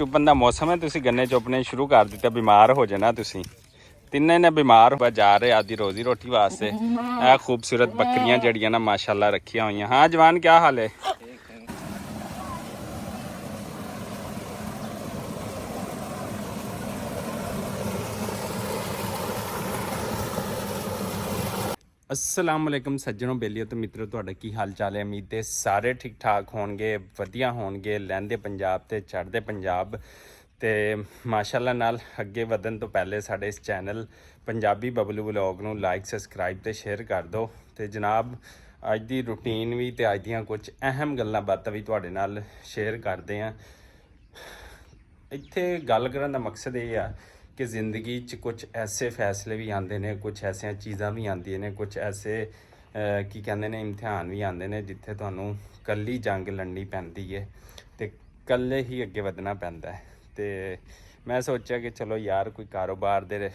चुपन का मौसम है, तुसी गन्ने चुपने शुरू कर दिता, बीमार हो जाना तुसी तिन्ने ने बीमार हो जा रहे आदि रोजी रोटी वास्ते। ए खूबसूरत बकरियां जड़ियां ना माशाल्लाह रखिया हुई। हाँ जवान क्या हाल है? अस्सलाम वालेकुम सज्जनों, बेलियो तो मित्रों, तुहाडा की हाल चाल है? उम्मीद है सारे ठीक ठाक होणगे, वधिया होणगे। लहंदे पंजाब ते चढ़दे पंजाब ते माशाल्लाह नाल अगे वधन तो पहले साडे इस चैनल पंजाबी बबलू व्लॉग नूं लाइक सबसक्राइब ते शेयर कर दो। ते जनाब अज दी रूटीन भी ते अज दियां कुछ अहम गल्लां बातां भी तुहाडे नाल शेयर करदे आं। इत्थे गल करन दा मकसद ये आ कि ज़िंदगी च कुछ ऐसे फैसले भी आते हैं, कुछ ऐसा चीज़ां भी आदि ने, कुछ ऐसे की कहते हैं इम्तिहान भी आते हैं जिथे तुहानूं कल्ली जंग लड़नी पैंदी है तो कल्ले ही अगे वधना पैंदा है। तो मैं सोचा कि चलो यार कोई कारोबार दे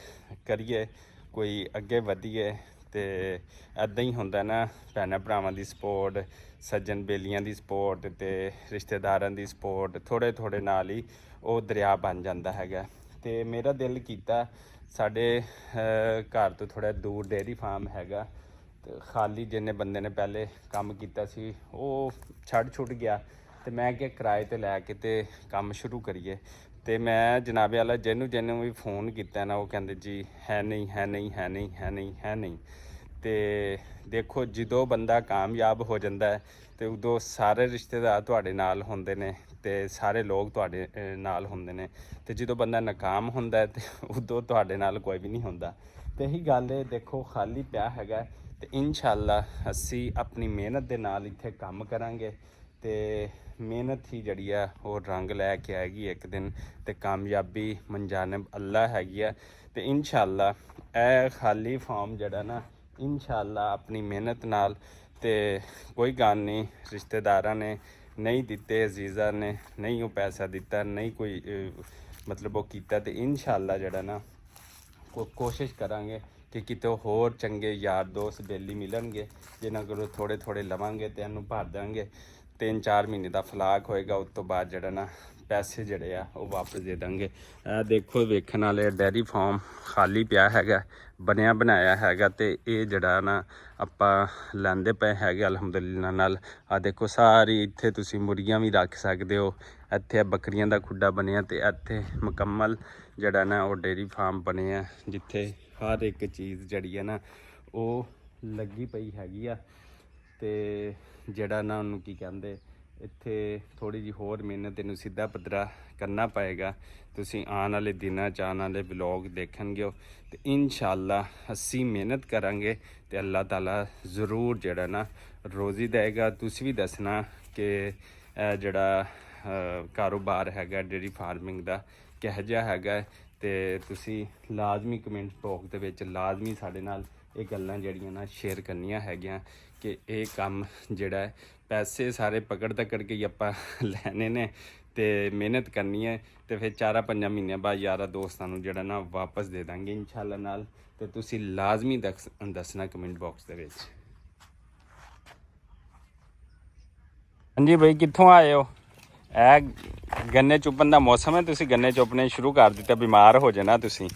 करिए, कोई अगे वधिए। तो ऐदां ही हुंदा ना, भैणां भरावां the support, Sajjan बेलियां the support ते रिश्तेदारां दी सपोर्ट थोड़े थोड़े नाल ही वो दरिया बन जाता है। तो मेरा दिल किया साढ़े घर तो थोड़ा दूर डेयरी फार्म हैगा, तो खाली जिन्ने बंदे ने पहले काम किया सी वो छड़ छुट गया। तो मैं क्या किराए ते लैके ते काम शुरू करिए। तो मैं जनाबे वाला जिन्हों भी फोन किया ना, वो कहते जी है नहीं है नहीं है नहीं है नहीं है नहीं। तो देखो जो बंदा कामयाब हो जाता है तो उदों सारे रिश्तेदार तुहाडे नाल होंदे ने ते सारे लोग तुहाडे नाल होंदे ने। ते जो बंदा नाकाम होंदा है तो उदों तुहाडे नाल कोई भी नहीं होंदा। तो यही गल है, देखो खाली पिया हैगा तो इंशाअल्लाह असी अपनी मेहनत दे नाल इत्थे काम करांगे तो मेहनत ही जड़ी है वो रंग लैके आएगी एक दिन। तो कामयाबी मंजानब अल्लाह हैगी है। तो इंशाअल्लाह ए खाली फॉर्म जड़ा ना इंशाअल्लाह अपनी मेहनत नाल ते कोई गल नहीं, रिश्तेदारां ने नहीं दिते, अजीज़ा ने नहीं वो पैसा दिता, नहीं कोई मतलब वो किया। तो इंशाअल्लाह जड़ा ना कोशिश करांगे कि किते होर चंगे यार दोस्त बेली मिलणगे जिन्हां कोलों थोड़े थोड़े लवांगे तो इनू भर देंगे। 3-4 महीने का फलाक होएगा, उस तो बाद जड़ा ना पैसे जड़े आ वो वापस दे देंगे। देखो वेखण वाले डेयरी फार्म खाली पिया हैगा, बनया बनाया हैगा। तो ये जड़ा ना आपां लैंदे पे हैगे अलहमदुलिल्लाह नाल। आ देखो सारी इत्थे तुसी मुर्गियां भी रख सकदे हो, इत्थे बकरियां दा खुड्डा बनिया ते इत्थे मुकम्मल जड़ा ना वो डेयरी फार्म बने आ जिथे हर एक चीज़ जड़ी है ना वो लगी पई हैगी आ। ते जड़ा ना उन्होंने की कहते इत्थे थोड़ी जी होर मेहनत इनू सीधा पद्धरा करना पएगा। तुसी आने वाले दिनों च आने वाले ब्लॉग देखणगे तो इंशाअल्लाह असी मेहनत करांगे तो अल्लाह ताला ज़रूर जड़ा ना रोज़ी देगा। तुसी भी दसना कि जड़ा कारोबार हैगा डेयरी फार्मिंग दा किहो जिहा हैगा। तो तुसी लाजमी कमेंट बॉक्स दे विच लाजमी साडे नाल ये गल्लां जड़ियां ना शेयर करनियां हैगियां कि ये काम जिहड़ा है पैसे सारे पकड़ के ही आपां लैने ने ते मेहनत करनी है तो फिर 4-5 महीनों बाद यारा दोस्तां नूं जिहड़ा ना वापस दे देंगे इंशाअल्लाह नाल। तो तुसी लाजमी दसना कमेंट बॉक्स दे विच। हाँ जी भाई, कित्थों आए हो? गन्ने चुपन का मौसम है, तुसी गन्ने चुपने शुरू कर दिता, बीमार हो जाना तुसी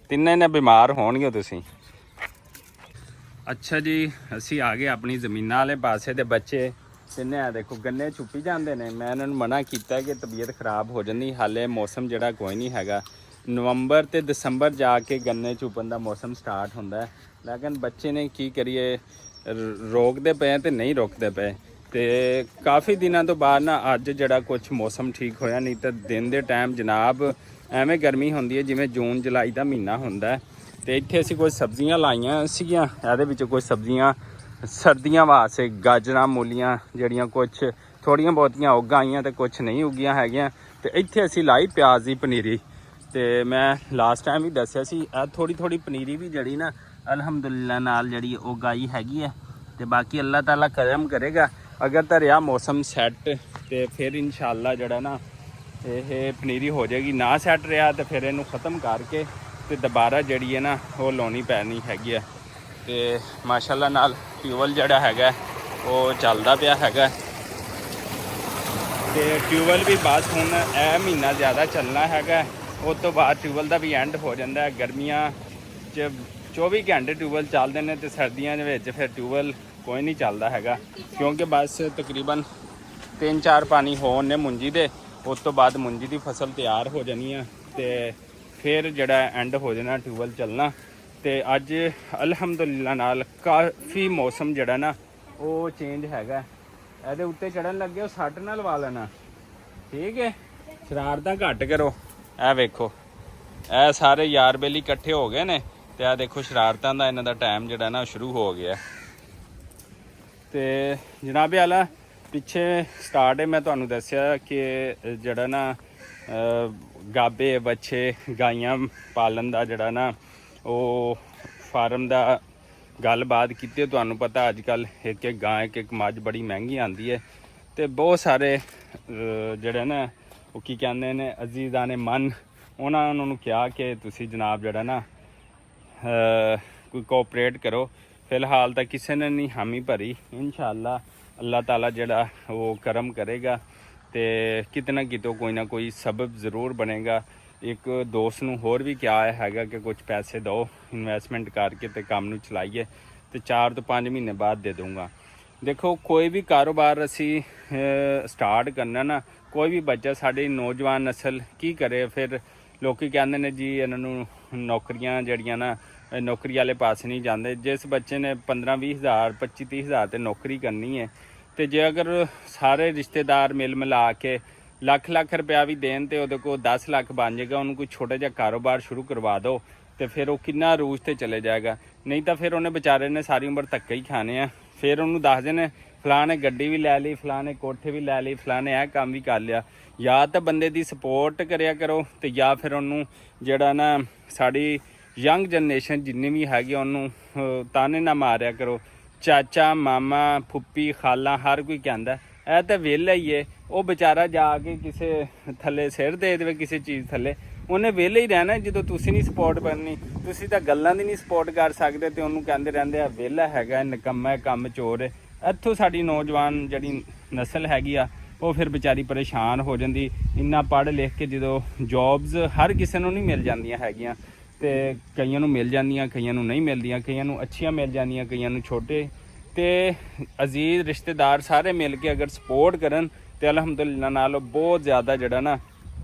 तिन्ने ने बीमार होणगे तुसी। अच्छा जी, असी आ गए अपनी जमीन वाले पासे ते बच्चे तिन्ने आ देखो गन्ने छुपी जाते हैं। मैं इन्होंने मना किया कि तबीयत खराब हो जाती, हाले मौसम जड़ा कोई नहीं हैगा। नवंबर ते दिसंबर जाके गन्ने चुपन का मौसम स्टार्ट होंदा है, लेकिन बच्चे ने की करिए रोकते पे तो नहीं रोकते पे। तो काफ़ी दिनों तो बाद ना अज जड़ा कुछ मौसम ठीक होया, नहीं तो दिन के टाइम जनाब एवें गर्मी होंदी है जिमें जून जुलाई का महीना होंदा है। तो इत्थे असीं कोई सब्जियां लाइयां सीगियां, इहदे विच कोई सब्जियां सर्दियां वास्ते गाजरां मूलियां जड़ियां कुछ थोड़ियां बहुतियां उग आईयां तो कुछ नहीं उगियां हैगियां। तो इत्थे असीं लाई प्याज की पनीरी। तो मैं लास्ट टाइम भी दस्सिया सी थोड़ी थोड़ी पनीरी भी जड़ी ना अलहमदुलिल्लाह नाल जड़ी उग आई हैगी है। तो बाकी अल्लाह ताला करम करेगा, अगर तो रहा मौसम सैट तो फिर इंशाअल्लाह जड़ा ना ये पनीरी हो जाएगी। ना सैट रहा तो फिर इनू ख़त्म करके तो दोबारा जड़ी है ना वो लानी पैनी हैगी है। तो माशाअल्लाह नाल ट्यूबवैल जड़ा हैगा वो चलदा पिया हैगा। ਤੇ ਟਿਊਬਵੈੱਲ ਵੀ ਬਸ ਹੁਣ ਇਹ ਮਹੀਨਾ ਜ਼ਿਆਦਾ ਚੱਲਣਾ ਹੈਗਾ, ਉਸ ਤੋਂ ਬਾਅਦ ਟਿਊਬਵੈੱਲ ਦਾ ਵੀ ਐਂਡ ਹੋ ਜਾਂਦਾ ਹੈ। ਗਰਮੀਆਂ 'ਚ 24 ਘੰਟੇ ਟਿਊਬਵੈੱਲ ਚੱਲਦੇ ਨੇ ਤੇ ਸਰਦੀਆਂ ਦੇ ਵਿੱਚ ਫਿਰ ਟਿਊਬਵੈੱਲ ਕੋਈ ਨਹੀਂ ਚੱਲਦਾ ਹੈਗਾ, ਕਿਉਂਕਿ ਬਸ ਤਕਰੀਬਨ 3-4 ਪਾਣੀ ਹੋਣ ਨੇ ਮੁੰਜੀ ਦੇ, ਉਸ ਤੋਂ ਬਾਅਦ ਮੁੰਜੀ ਦੀ ਫਸਲ ਤਿਆਰ ਹੋ ਜਾਣੀ ਆ ਤੇ ਫਿਰ ਜਿਹੜਾ ਐਂਡ ਹੋ ਜਾਣਾ ਟਿਊਬਵੈੱਲ ਚੱਲਣਾ। ਤੇ ਅੱਜ ਅਲਹਮਦੁਲਿਲਾ ਨਾਲ ਕਾਫੀ ਮੌਸਮ ਜਿਹੜਾ ਨਾ ਉਹ ਚੇਂਜ ਹੈਗਾ। ਇਹਦੇ ਉੱਤੇ ਚੜਨ ਲੱਗੇ ਉਹ ਸੱਟ ਨਾਲ ਲਵਾ ਲੈਣਾ, ਠੀਕ ਹੈ। ਸ਼ਰਾਰਤਾਂ ਘੱਟ ਕਰੋ। ਇਹ ਵੇਖੋ ਇਹ ਸਾਰੇ ਯਾਰ ਬੇਲੀ ਇਕੱਠੇ ਹੋ ਗਏ ਨੇ ਤੇ ਆ ਦੇਖੋ ਸ਼ਰਾਰਤਾਂ ਦਾ ਇਹਨਾਂ ਦਾ ਟਾਈਮ ਜਿਹੜਾ ਨਾ ਸ਼ੁਰੂ ਹੋ ਗਿਆ। ਤੇ ਜਨਾਬ ਆਲਾ ਪਿੱਛੇ ਸਟਾਰਟ ਹੈ, ਮੈਂ ਤੁਹਾਨੂੰ ਦੱਸਿਆ ਕਿ ਜਿਹੜਾ ਨਾ ਗਾਬੇ ਬੱਚੇ ਗਾਈਆਂ ਪਾਲਣ ਦਾ ਜਿਹੜਾ ਨਾ ਉਹ ਫਾਰਮ ਦਾ ਗੱਲਬਾਤ ਕੀਤੀ। ਤੁਹਾਨੂੰ ਪਤਾ ਅੱਜ ਕੱਲ੍ਹ ਇੱਕ ਗਾਂ ਇੱਕ ਮੱਝ ਬੜੀ ਮਹਿੰਗੀ ਆਉਂਦੀ ਹੈ ਤੇ ਬਹੁਤ ਸਾਰੇ ਜਿਹੜੇ ਨਾ ਉਹ ਕੀ ਕਹਿੰਦੇ ਨੇ ਅਜ਼ੀਜ਼ਾਂ ਨੇ ਮਨ, ਉਹਨਾਂ ਨੂੰ ਕਿਹਾ ਕਿ ਤੁਸੀਂ ਜਨਾਬ ਜਿਹੜਾ ਨਾ ਕੋਈ ਕੋਆਪਰੇਟ ਕਰੋ। ਫਿਲਹਾਲ ਤਾਂ ਕਿਸੇ ਨੇ ਨਹੀਂ ਹਾਮੀ ਭਰੀ, ਇਨਸ਼ਾਅੱਲਾ ਅੱਲਾਹ ਤਾਲਾ ਜਿਹੜਾ ਉਹ ਕਰਮ ਕਰੇਗਾ ਤੇ ਕਿਤੇ ਨਾ ਕਿਤੇ ਕੋਈ ਨਾ ਕੋਈ ਸਬਬ ਜ਼ਰੂਰ ਬਣੇਗਾ। ਇੱਕ ਦੋਸਤ ਨੂੰ ਹੋਰ ਵੀ ਕਿਹਾ ਹੈਗਾ ਕਿ ਕੁਝ ਪੈਸੇ ਦਿਓ ਇਨਵੈਸਟਮੈਂਟ ਕਰਕੇ ਤੇ ਕੰਮ ਨੂੰ ਚਲਾਈਏ, ਤੇ 4 ਤੋਂ 5 ਮਹੀਨੇ ਬਾਅਦ ਦੇ ਦੂੰਗਾ। ਦੇਖੋ ਕੋਈ ਵੀ ਕਾਰੋਬਾਰ ਅਸੀਂ ਸਟਾਰਟ ਕਰਨਾ ਨਾ, ਕੋਈ ਵੀ ਬੱਚਾ ਸਾਡੀ ਨੌਜਵਾਨ ਨਸਲ ਕੀ ਕਰੇ, ਫਿਰ ਲੋਕੀ ਕਹਿੰਦੇ ਨੇ ਜੀ ਇਹਨਾਂ ਨੂੰ ਨੌਕਰੀਆਂ ਜਿਹੜੀਆਂ ਨਾ ਨੌਕਰੀ ਵਾਲੇ ਪਾਸੇ ਨਹੀਂ ਜਾਂਦੇ। ਜਿਸ ਬੱਚੇ ਨੇ 15-20 ਹਜ਼ਾਰ 25-30 ਹਜ਼ਾਰ ਤੇ ਨੌਕਰੀ ਕਰਨੀ ਹੈ, ਤੇ ਜੇ ਅਗਰ ਸਾਰੇ ਰਿਸ਼ਤੇਦਾਰ ਮਿਲ ਮਿਲਾ ਕੇ ਲੱਖ ਰੁਪਇਆ ਵੀ ਦੇਣ ਤੇ ਉਹਦੇ ਕੋਲ 10 ਲੱਖ ਬਣ ਜਾਏਗਾ, ਉਹਨੂੰ ਕੋਈ ਛੋਟਾ ਜਿਹਾ ਕਾਰੋਬਾਰ ਸ਼ੁਰੂ ਕਰਵਾ ਦਿਓ ਤੇ ਫਿਰ ਉਹ ਕਿੰਨਾ ਰੂਜ ਤੇ ਚਲੇ ਜਾਏਗਾ। ਨਹੀਂ ਤਾਂ ਫਿਰ ਉਹਨੇ ਵਿਚਾਰੇ ਨੇ ਸਾਰੀ ਉਮਰ ਧੱਕੇ ਹੀ ਖਾਣੇ ਆ। ਫਿਰ ਉਹਨੂੰ ਦੱਸਦੇ ਨੇ ਫਲਾਂ ਨੇ ਗੱਡੀ ਵੀ ਲੈ ਲਈ, ਫਲਾਂ ਨੇ ਕੋਠੇ ਵੀ ਲੈ ਲਈ, ਫਲਾਂ ਨੇ ਇਹ ਕੰਮ ਵੀ ਕਰ ਲਿਆ। ਜਾਂ ਤਾਂ ਬੰਦੇ ਦੀ ਸਪੋਰਟ ਕਰਿਆ ਕਰੋ ਤੇ ਜਾਂ ਫਿਰ ਉਹਨੂੰ ਜਿਹੜਾ ਨਾ ਸਾਡੀ ਯੰਗ ਜਨਰੇਸ਼ਨ ਜਿੰਨੀ ਵੀ ਹੈਗੀ ਉਹਨੂੰ ਤਾਨੇ ਨਾ ਮਾਰਿਆ ਕਰੋ। ਚਾਚਾ ਮਾਮਾ ਫੁੱਪੀ ਖਾਲਾ ਹਰ ਕੋਈ ਕਹਿੰਦਾ ਇਹ ਤਾਂ ਵਿਹਲਾ ਹੀ ਹੈ, ਉਹ ਵਿਚਾਰਾ ਜਾ ਕੇ ਕਿਸੇ ਥੱਲੇ ਸਿਰ ਦੇ ਦੇਵੇ ਕਿਸੇ ਚੀਜ਼ ਥੱਲੇ, ਉਹਨੇ ਵਿਹਲੇ ਹੀ ਰਹਿਣਾ। ਜਦੋਂ ਤੁਸੀਂ ਨਹੀਂ ਸਪੋਰਟ ਕਰਨੀ, ਤੁਸੀਂ ਤਾਂ ਗੱਲਾਂ ਦੀ ਨਹੀਂ ਸਪੋਰਟ ਕਰ ਸਕਦੇ ਤੇ ਉਹਨੂੰ ਕਹਿੰਦੇ ਰਹਿੰਦੇ ਆ ਵਿਹਲਾ ਹੈਗਾ, ਨਿਕੰਮਾ ਹੈ, ਕੰਮ ਚੋਰ ਹੈ। ਇੱਥੋਂ ਸਾਡੀ ਨੌਜਵਾਨ ਜਿਹੜੀ ਨਸਲ ਹੈਗੀ ਆ ਉਹ ਫਿਰ ਵਿਚਾਰੀ ਪਰੇਸ਼ਾਨ ਹੋ ਜਾਂਦੀ। ਇੰਨਾ ਪੜ੍ਹ ਲਿਖ ਕੇ ਜਦੋਂ ਜੋਬਸ ਹਰ ਕਿਸੇ ਨੂੰ ਨਹੀਂ ਮਿਲ ਜਾਂਦੀਆਂ ਹੈਗੀਆਂ, ਤੇ ਕਈਆਂ ਨੂੰ ਮਿਲ ਜਾਂਦੀਆਂ, ਕਈਆਂ ਨੂੰ ਨਹੀਂ ਮਿਲਦੀਆਂ, ਕਈਆਂ ਨੂੰ ਅੱਛੀਆਂ ਮਿਲ ਜਾਂਦੀਆਂ, ਕਈਆਂ ਨੂੰ ਛੋਟੇ। ਤੇ ਅਜ਼ੀਜ਼ ਰਿਸ਼ਤੇਦਾਰ ਸਾਰੇ ਮਿਲ ਕੇ ਅਗਰ ਸਪੋਰਟ ਕਰਨ ਤੇ ਅਲਹਮਦੁਲਿਲਾ ਨਾਲ ਬਹੁਤ ਜ਼ਿਆਦਾ ਜਿਹੜਾ ਨਾ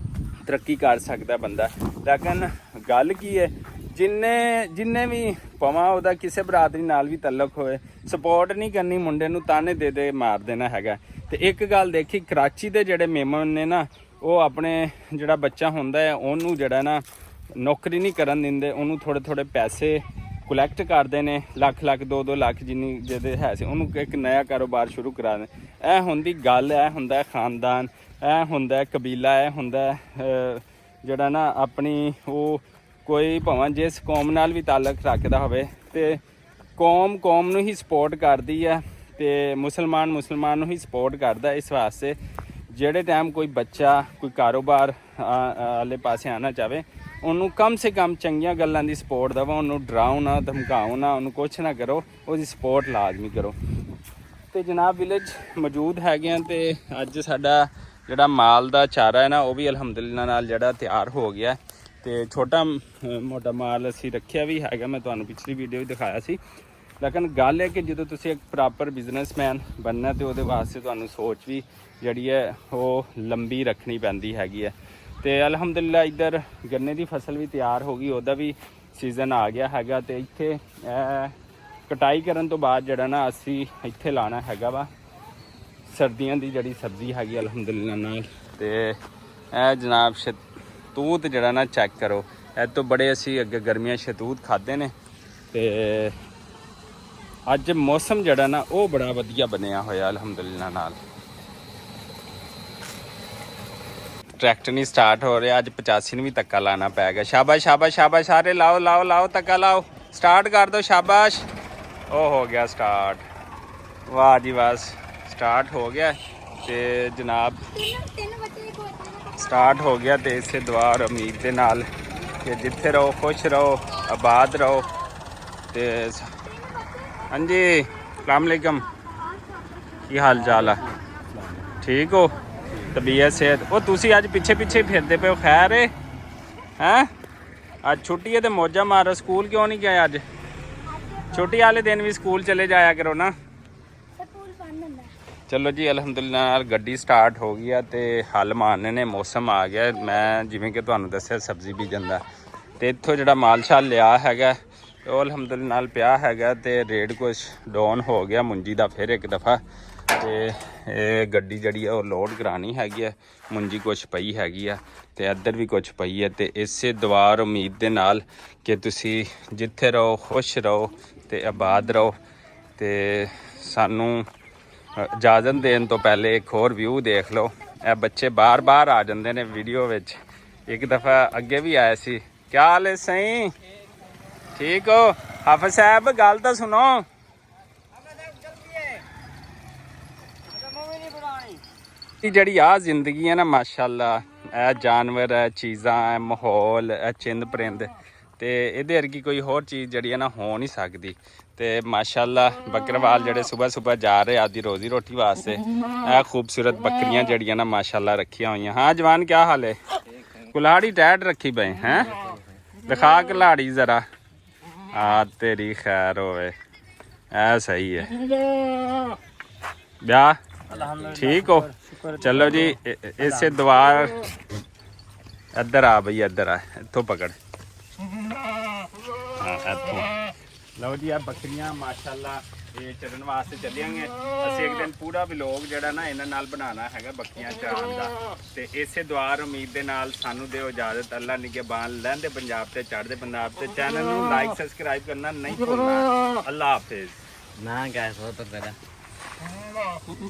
ਤਰੱਕੀ ਕਰ ਸਕਦਾ ਬੰਦਾ। ਲੇਕਿਨ ਗੱਲ ਕੀ ਹੈ, ਜਿੰਨੇ ਵੀ ਭਾਵੇਂ ਉਹਦਾ ਕਿਸੇ ਬਰਾਦਰੀ ਨਾਲ ਵੀ ਤਲਕ ਹੋਏ, ਸਪੋਰਟ ਨਹੀਂ ਕਰਨੀ, ਮੁੰਡੇ ਨੂੰ ਤਾਨੇ ਦੇ ਮਾਰ ਦੇਣਾ ਹੈਗਾ। ਤੇ ਇੱਕ ਗੱਲ ਦੇਖੀ, ਕਰਾਚੀ ਦੇ ਜਿਹੜੇ ਮੇਮਨ ਨੇ ਨਾ ਉਹ ਆਪਣੇ ਜਿਹੜਾ ਬੱਚਾ ਹੁੰਦਾ ਹੈ ਉਹਨੂੰ ਜਿਹੜਾ ਨਾ ਨੌਕਰੀ ਨਹੀਂ ਕਰਨ ਦਿੰਦੇ, ਉਹਨੂੰ ਥੋੜ੍ਹੇ ਪੈਸੇ ਕਲੈਕਟ ਕਰਦੇ ਨੇ, ਲੱਖ 2-2 ਲੱਖ ਜਿੰਨੀ ਜਿਹਦੇ ਹੈ ਸੀ, ਉਹਨੂੰ ਇੱਕ ਨਇਆ ਕਾਰੋਬਾਰ ਸ਼ੁਰੂ ਕਰਾ ਦੇ। ਇਹ ਹੁੰਦੀ ਗੱਲ, ਇਹ ਹੁੰਦਾ ਖਾਨਦਾਨ, ਇਹ ਹੁੰਦਾ ਕਬੀਲਾ, ਇਹ ਹੁੰਦਾ ਜਿਹੜਾ ਨਾ ਆਪਣੀ ਉਹ ਕੋਈ ਭਾਵੇਂ ਜਿਸ ਕੌਮ ਨਾਲ ਵੀ ਤਾਲੁਕ ਰੱਖਦਾ ਹੋਵੇ ਤੇ ਕੌਮ ਨੂੰ ਹੀ ਸਪੋਰਟ ਕਰਦੀ ਹੈ ਤੇ ਮੁਸਲਮਾਨ ਨੂੰ ਹੀ ਸਪੋਰਟ ਕਰਦਾ। ਇਸ ਵਾਸਤੇ ਜਿਹੜੇ ਟਾਈਮ ਕੋਈ ਬੱਚਾ ਕੋਈ ਕਾਰੋਬਾਰ ਵਾਲੇ ਪਾਸੇ ਆਉਣਾ ਚਾਹਵੇ, ਉਹਨੂੰ ਕਮ ਸੇ ਕਮ ਚੰਗੀਆਂ ਗੱਲਾਂ ਦੀ ਸਪੋਰਟ ਦੇਵੋ, ਉਹਨੂੰ ਡਰਾਓ ਨਾ, ਧਮਕਾਓ ਨਾ, ਉਹਨੂੰ ਕੁਛ ਨਾ ਕਰੋ, ਉਹਦੀ ਸਪੋਰਟ ਲਾਜ਼ਮੀ ਕਰੋ। ਤੇ ਜਨਾਬ ਵਿਲੇਜ ਮੌਜੂਦ ਹੈਗੇ ਆ ਤੇ ਅੱਜ ਸਾਡਾ ਜਿਹੜਾ ਮਾਲ ਦਾ ਚਾਰਾ ਹੈ ਨਾ ਉਹ ਵੀ ਅਲਹਮਦੁਲਿਲਾ ਨਾਲ ਜਿਹੜਾ ਤਿਆਰ ਹੋ ਗਿਆ। ਤੇ ਛੋਟਾ ਮੋਟਾ ਮਾਲ ਅਸੀਂ ਰੱਖਿਆ ਵੀ ਹੈਗਾ, ਮੈਂ ਤੁਹਾਨੂੰ ਪਿਛਲੀ ਵੀਡੀਓ ਵੀ ਦਿਖਾਇਆ ਸੀ। ਲੇਕਿਨ ਗੱਲ ਹੈ ਕਿ ਜਦੋਂ ਤੁਸੀਂ ਇੱਕ ਪ੍ਰੋਪਰ ਬਿਜ਼ਨਸਮੈਨ ਬਣਨਾ ਤੇ ਉਹਦੇ ਵਾਸਤੇ ਤੁਹਾਨੂੰ ਸੋਚ ਵੀ ਜਿਹੜੀ ਹੈ ਉਹ ਲੰਬੀ ਰੱਖਣੀ ਪੈਂਦੀ ਹੈਗੀ ਹੈ। ਤੇ ਅਲਹਮਦੁਲਿਲਾ ਇੱਧਰ ਗੰਨੇ ਦੀ ਫਸਲ ਵੀ ਤਿਆਰ ਹੋ ਗਈ, ਉਹਦਾ ਵੀ ਸੀਜ਼ਨ ਆ ਗਿਆ ਹੈਗਾ। ਤੇ ਇੱਥੇ ਕਟਾਈ ਕਰਨ ਤੋਂ ਬਾਅਦ ਜਿਹੜਾ ਨਾ ਅਸੀਂ ਇੱਥੇ ਲਾਣਾ ਹੈਗਾ ਵਾ ਸਰਦੀਆਂ ਦੀ ਜਿਹੜੀ ਸਬਜ਼ੀ ਹੈਗੀ ਅਲਹਮਦੁਲਿਲਾ ਨਾਲ। ਤੇ ਇਹ ਜਨਾਬ ਸ਼ਤੂਤ ਜਿਹੜਾ ਨਾ ਚੈੱਕ ਕਰੋ, ਇਹ ਤੋਂ ਬੜੇ ਅਸੀਂ ਅੱਗੇ ਗਰਮੀਆਂ ਸ਼ਤੂਤ ਖਾਦੇ ਨੇ। ਤੇ ਅੱਜ ਮੌਸਮ ਜਿਹੜਾ ਨਾ ਉਹ ਬੜਾ ਵਧੀਆ ਬਣਿਆ ਹੋਇਆ ਅਲਹਮਦੁਲਿਲਾ ਨਾਲ। ਟਰੈਕਟਰ ਨਹੀਂ ਸਟਾਰਟ ਹੋ ਰਿਹਾ, ਅੱਜ 85 ਨੂੰ ਵੀ ਧੱਕਾ ਲਾਣਾ ਪੈ ਗਿਆ। ਸ਼ਾਬਾਸ਼ ਸ਼ਾਬਾਸ਼ ਸ਼ਾਬਾਸ਼, ਸਾਰੇ ਲਾਓ ਧੱਕਾ ਲਾਓ, ਸਟਾਰਟ ਕਰ ਦਿਓ, ਸ਼ਾਬਾਸ਼। ਉਹ ਹੋ ਗਿਆ ਸਟਾਰਟ, ਵਾਹ ਜੀ ਵਾਹ, ਸਟਾਰਟ ਹੋ ਗਿਆ। ਤੇ ਜਨਾਬ ਸਟਾਰਟ ਹੋ ਗਿਆ ਤੇ ਇਸੇ ਦੁਆ ਔਰ ਉਮੀਦ ਦੇ ਨਾਲ ਕਿ ਜਿੱਥੇ ਰਹੋ ਖੁਸ਼ ਰਹੋ, ਆਬਾਦ ਰਹੋ। ਤੇ ਹਾਂਜੀ, अस्सलाम वालेकुम, ਕੀ ਹਾਲ ਚਾਲ ਆ? ਠੀਕ ਹੋ? ਤਬੀਅਤ ਸਿਹਤ। ਉਹ ਤੁਸੀਂ ਅੱਜ ਪਿੱਛੇ ਪਿੱਛੇ ਫਿਰਦੇ ਪਏ ਹੋ, ਖੈਰ ਏ ਹੈਂ? ਅੱਜ ਛੁੱਟੀ ਹੈ ਤੇ ਮੌਜਾਂ ਮਾਰੋ। ਸਕੂਲ ਕਿਉਂ ਨਹੀਂ ਗਏ ਅੱਜ? ਛੁੱਟੀ ਵਾਲੇ ਦਿਨ ਵੀ ਸਕੂਲ ਚਲੇ ਜਾਇਆ ਕਰੋ ਨਾ। ਚਲੋ ਜੀ ਅਲਹਮਦੁਲਿਲਾ ਨਾਲ ਗੱਡੀ ਸਟਾਰਟ ਹੋ ਗਈ ਆ ਤੇ ਹੱਲ ਮਾਰਨੇ ਨੇ, ਮੌਸਮ ਆ ਗਿਆ। ਮੈਂ ਜਿਵੇਂ ਕਿ ਤੁਹਾਨੂੰ ਦੱਸਿਆ ਸਬਜ਼ੀ ਬੀਜਣ ਦਾ, ਤੇ ਇੱਥੋਂ ਜਿਹੜਾ ਮਾਲ ਸ਼ਾਲ ਲਿਆ ਹੈਗਾ ਉਹ ਅਲਹਮਦੁਲਿਲਾ ਨਾਲ ਪਿਆ ਹੈਗਾ ਤੇ ਰੇਟ ਕੁਛ ਡਾਊਨ ਹੋ ਗਿਆ ਮੁੰਜੀ ਦਾ ਫਿਰ ਇੱਕ ਦਫਾ। ਤੇ ਇਹ ਗੱਡੀ ਜਿਹੜੀ ਆ ਉਹ ਲੋਡ ਕਰਾਣੀ ਹੈਗੀ ਆ। ਮੁੰਜੀ ਕੁਛ ਪਈ ਹੈਗੀ ਆ ਤੇ ਇੱਧਰ ਵੀ ਕੁਛ ਪਈ ਹੈ। ਤੇ ਇਸੇ ਦੁਆਰ ਉਮੀਦ ਦੇ ਨਾਲ ਕਿ ਤੁਸੀਂ ਜਿੱਥੇ ਰਹੋ ਖੁਸ਼ ਰਹੋ ਤੇ ਆਬਾਦ ਰਹੋ। ਤੇ ਸਾਨੂੰ ਇਜਾਜ਼ਤ ਦੇਣ ਤੋਂ ਪਹਿਲੇ ਇੱਕ ਹੋਰ ਵਿਊ ਦੇਖ ਲਓ। ਇਹ ਬੱਚੇ ਬਾਰ-ਬਾਰ ਆ ਜਾਂਦੇ ਨੇ ਵੀਡੀਓ ਵਿੱਚ। ਇੱਕ ਦਫਾ ਅੱਗੇ ਵੀ ਆਏ ਸੀ। ਕੀ ਹਾਲ ਹੈ ਸਹੀ? ਠੀਕ ਹੋ? ਹਾਫਿਜ਼ ਸਾਹਿਬ ਗੱਲ ਤਾਂ ਸੁਣੋ। ਜਿਹੜੀ ਆ ਜ਼ਿੰਦਗੀ ਹੈ ਨਾ ਮਾਸ਼ਾਅੱਲਾ, ਇਹ ਜਾਨਵਰ ਹੈ, ਚੀਜ਼ਾਂ ਹੈ, ਮਾਹੌਲ ਹੈ, ਚਿੰਦ ਪਰਿੰਦ, ਤੇ ਇਹਦੇ ਵਰਗੀ ਕੋਈ ਹੋਰ ਚੀਜ਼ ਜਿਹੜੀ ਹੈ ਨਾ ਹੋ ਨਹੀਂ ਸਕਦੀ। ਤੇ ਮਾਸ਼ਾਅੱਲਾ ਬੱਕਰਵਾਲ ਜਿਹੜੇ ਸਵੇਰ ਜਾ ਰਹੇ ਆਦੀ ਰੋਜ਼ੀ ਰੋਟੀ ਵਾਸਤੇ, ਇਹ ਖੂਬਸੂਰਤ ਬੱਕਰੀਆਂ ਜਿਹੜੀਆਂ ਨਾ ਮਾਸ਼ਾਅੱਲਾ ਰੱਖੀਆਂ ਹੋਈਆਂ। ਹਾਂ ਜਵਾਨ ਕੀ ਹਾਲ ਹੈ? ਕੁल्हाड़ी टाइट रखी पे हैं? दिखा कुल्हाड़ी जरा। हाँ तेरी खैर होवे। ऐसा ही है ब्याह ठीक हो? चलो जी इसे द्वार इधर आ बई, इधर आ, इत्थों पकड़। हाँ इत्थों लो जी। आ बकरियां माशाअल्लाह ये चरण वास्ते चलियांगे। ਅਸੀਂ ਇੱਕ ਦਿਨ ਪੂਰਾ ਵਲੌਗ ਜਿਹੜਾ ਨਾ ਇਹਨਾਂ ਨਾਲ ਬਣਾਉਣਾ ਹੈਗਾ ਬੱਕਰੀਆਂ ਚਰਾਉਣ ਦਾ। ਤੇ ਇਸੇ ਦੁਆਰ ਉਮੀਦ ਦੇ ਨਾਲ ਸਾਨੂੰ ਦਿਓ ਇਜਾਜ਼ਤ। ਅੱਲਾ ਨਿਗਹਿਬਾਨ। ਲਹਿੰਦੇ ਪੰਜਾਬ ਤੇ ਚੜ੍ਹਦੇ ਪੰਜਾਬ ਤੇ ਚੈਨਲ ਨੂੰ ਲਾਈਕ ਸਬਸਕ੍ਰਾਈਬ ਕਰਨਾ ਨਹੀਂ ਭੁੱਲਣਾ। ਅੱਲਾ ਹਾਫਿਜ਼। ਨਾ ਗੈਸ ਹੋ ਤਾਂ ਤੇਰਾ